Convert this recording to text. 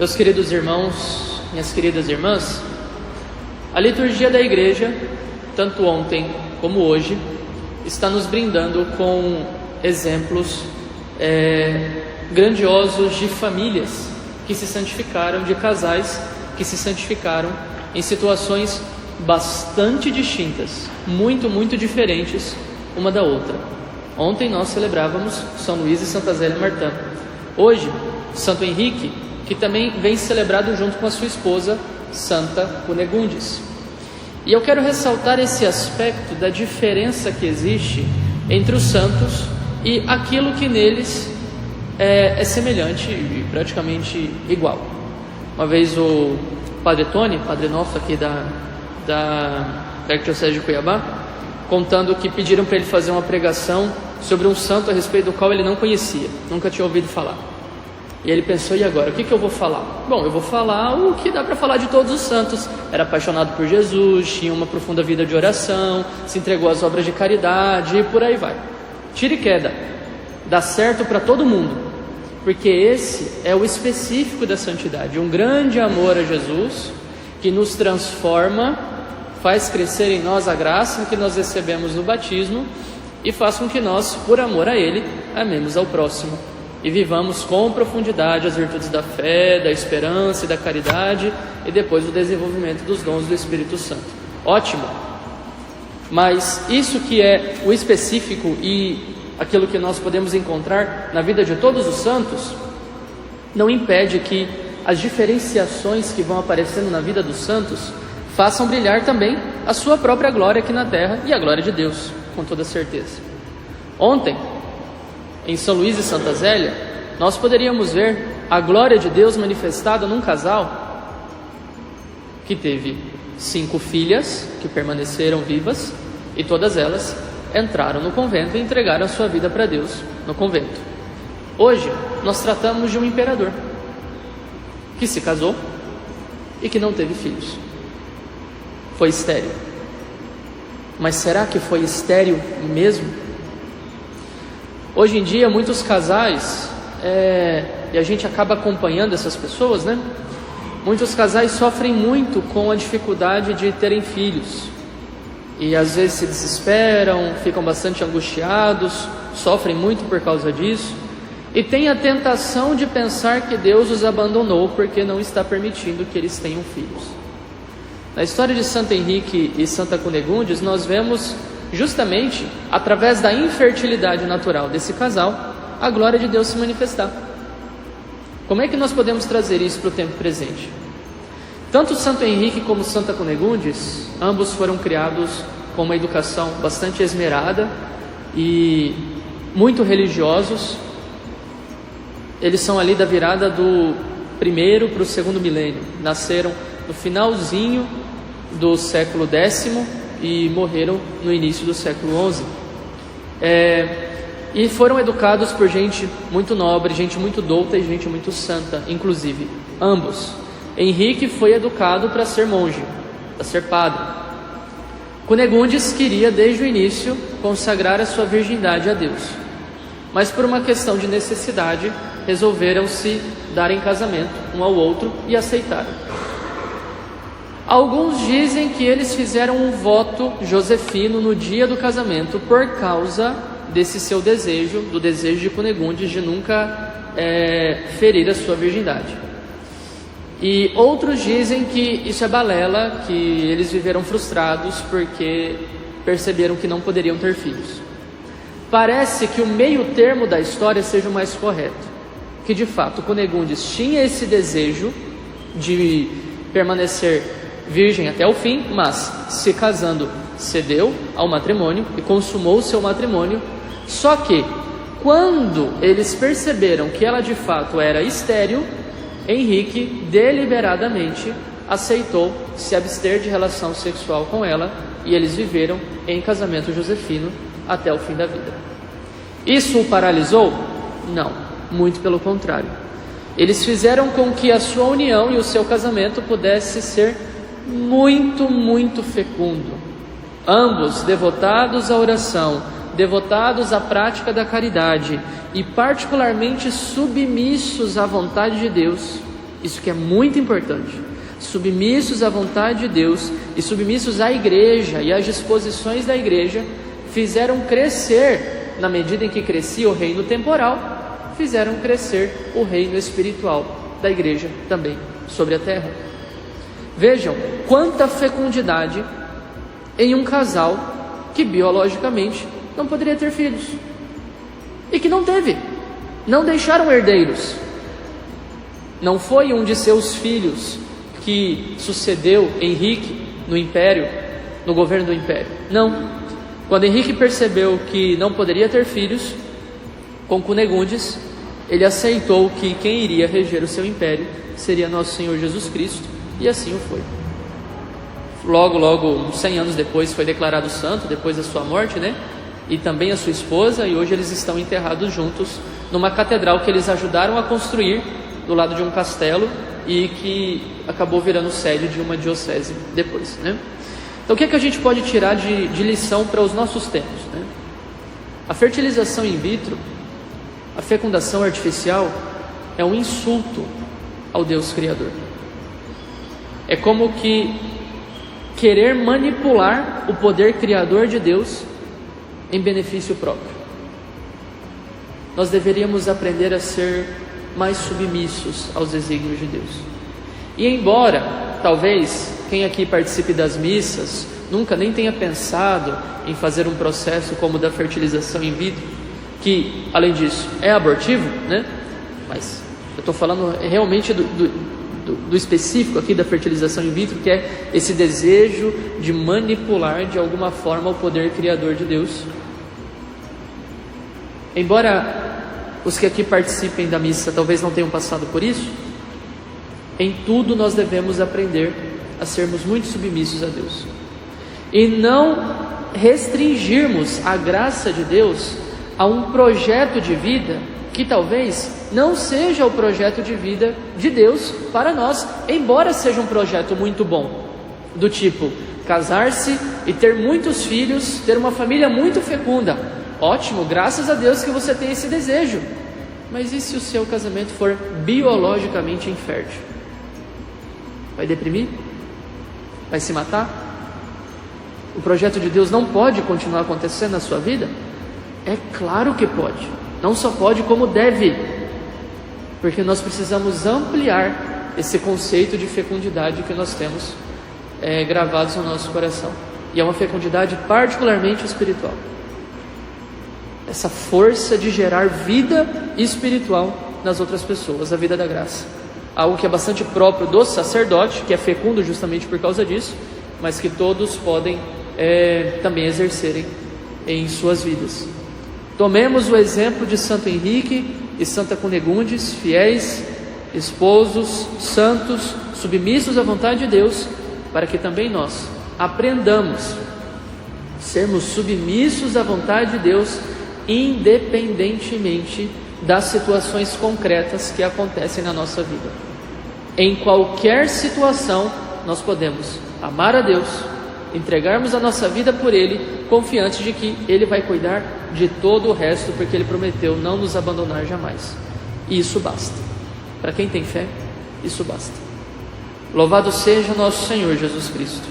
Meus queridos irmãos, minhas queridas irmãs, a liturgia da igreja, tanto ontem como hoje, está nos brindando com exemplos grandiosos de famílias que se santificaram, de casais que se santificaram em situações bastante distintas, muito diferentes uma da outra. Ontem nós celebrávamos São Luís e Santa Zélia Martã. Hoje, Santo Henrique, que também vem celebrado junto com a sua esposa, Santa Cunegundes. E eu quero ressaltar esse aspecto da diferença que existe entre os santos e aquilo que neles é semelhante e praticamente igual. Uma vez o Padre Tony, Padre nosso aqui da Arquidiocese de Cuiabá, contando que pediram para ele fazer uma pregação sobre um santo a respeito do qual ele não conhecia, nunca tinha ouvido falar. E ele pensou, e agora, o que eu vou falar? Bom, eu vou falar o que dá para falar de todos os santos. Era apaixonado por Jesus, tinha uma profunda vida de oração, se entregou às obras de caridade e por aí vai. Tira e queda, dá certo para todo mundo, porque esse é o específico da santidade, um grande amor a Jesus, que nos transforma, faz crescer em nós a graça que nós recebemos no batismo e faz com que nós, por amor a Ele, amemos ao próximo e vivamos com profundidade as virtudes da fé, da esperança e da caridade e depois o desenvolvimento dos dons do Espírito Santo. Ótimo! Mas isso que é o específico e aquilo que nós podemos encontrar na vida de todos os santos não impede que as diferenciações que vão aparecendo na vida dos santos façam brilhar também a sua própria glória aqui na terra e a glória de Deus, com toda certeza. Ontem, em São Luís e Santa Zélia, nós poderíamos ver a glória de Deus manifestada num casal que teve 5 filhas que permaneceram vivas e todas elas entraram no convento e entregaram a sua vida para Deus no convento. Hoje, nós tratamos de um imperador que se casou e que não teve filhos. Foi estéril. Mas será que foi estéril mesmo? Hoje em dia, muitos casais, e a gente acaba acompanhando essas pessoas, né? Muitos casais sofrem muito com a dificuldade de terem filhos. E às vezes se desesperam, ficam bastante angustiados, sofrem muito por causa disso. E têm a tentação de pensar que Deus os abandonou porque não está permitindo que eles tenham filhos. Na história de Santo Henrique e Santa Cunegundes, nós vemos justamente, através da infertilidade natural desse casal, a glória de Deus se manifestar. Como é que nós podemos trazer isso para o tempo presente? Tanto Santo Henrique como Santa Cunegundes, ambos foram criados com uma educação bastante esmerada e muito religiosos. Eles são ali da virada do 1º para o 2º milênio. Nasceram no finalzinho do século X e morreram no início do século XI. E foram educados por gente muito nobre, gente muito douta e gente muito santa, inclusive, ambos. Henrique foi educado para ser monge, para ser padre. Cunegundes queria, desde o início, consagrar a sua virgindade a Deus. Mas por uma questão de necessidade, resolveram se dar em casamento um ao outro e aceitaram. Alguns dizem que eles fizeram um voto josefino no dia do casamento por causa desse seu desejo, do desejo de Cunegundes de nunca ferir a sua virgindade. E outros dizem que isso é balela, que eles viveram frustrados porque perceberam que não poderiam ter filhos. Parece que o meio termo da história seja o mais correto, que de fato Cunegundes tinha esse desejo de permanecer virgem até o fim, mas se casando cedeu ao matrimônio e consumou o seu matrimônio. Só que quando eles perceberam que ela de fato era estéril, Henrique deliberadamente aceitou se abster de relação sexual com ela e eles viveram em casamento josefino até o fim da vida. Isso o paralisou? Não, muito pelo contrário. Eles fizeram com que a sua união e o seu casamento pudesse ser muito fecundo. Ambos devotados à oração, devotados à prática da caridade e particularmente submissos à vontade de Deus, Isso que é muito importante. Submissos à vontade de Deus e submissos à igreja e às disposições da igreja, fizeram crescer, na medida em que crescia o reino temporal, fizeram crescer o reino espiritual da igreja também sobre a terra. Vejam quanta fecundidade em um casal que biologicamente não poderia ter filhos e que não teve, não deixaram herdeiros. Não foi um de seus filhos que sucedeu Henrique no império, no governo do império. Não. Quando Henrique percebeu que não poderia ter filhos, com Cunegundes, ele aceitou que quem iria reger o seu império seria nosso Senhor Jesus Cristo, e assim o foi. Logo, 100 anos depois, foi declarado santo, depois da sua morte, né? E também a sua esposa, e hoje eles estão enterrados juntos numa catedral que eles ajudaram a construir do lado de um castelo e que acabou virando sede de uma diocese depois, né? Então o que é que a gente pode tirar de lição para os nossos tempos, né? A fertilização in vitro, a fecundação artificial, é um insulto ao Deus Criador. É como que querer manipular o poder criador de Deus em benefício próprio. Nós deveríamos aprender a ser mais submissos aos desígnios de Deus. E embora, talvez, quem aqui participe das missas nunca nem tenha pensado em fazer um processo como o da fertilização in vitro, que, além disso, é abortivo, né? Mas eu estou falando realmente do específico aqui da fertilização in vitro, que é esse desejo de manipular de alguma forma o poder criador de Deus. Embora os que aqui participem da missa talvez não tenham passado por isso, em tudo nós devemos aprender a sermos muito submissos a Deus e não restringirmos a graça de Deus a um projeto de vida que talvez não seja o projeto de vida de Deus para nós, embora seja um projeto muito bom, do tipo casar-se e ter muitos filhos, ter uma família muito fecunda. Ótimo, graças a Deus que você tem esse desejo. Mas e se o seu casamento for biologicamente infértil? Vai deprimir? Vai se matar? O projeto de Deus não pode continuar acontecendo na sua vida? É claro que pode. Não só pode, como deve. Porque nós precisamos ampliar esse conceito de fecundidade que nós temos gravados no nosso coração. E é uma fecundidade particularmente espiritual. Essa força de gerar vida espiritual nas outras pessoas, a vida da graça. Algo que é bastante próprio do sacerdote, que é fecundo justamente por causa disso, mas que todos podem também exercerem em suas vidas. Tomemos o exemplo de Santo Henrique e Santa Cunegundes, fiéis, esposos, santos, submissos à vontade de Deus, para que também nós aprendamos a sermos submissos à vontade de Deus, independentemente das situações concretas que acontecem na nossa vida. Em qualquer situação, nós podemos amar a Deus, entregarmos a nossa vida por Ele, confiantes de que Ele vai cuidar de todo o resto, porque Ele prometeu não nos abandonar jamais. E isso basta. Para quem tem fé, isso basta. Louvado seja nosso Senhor Jesus Cristo.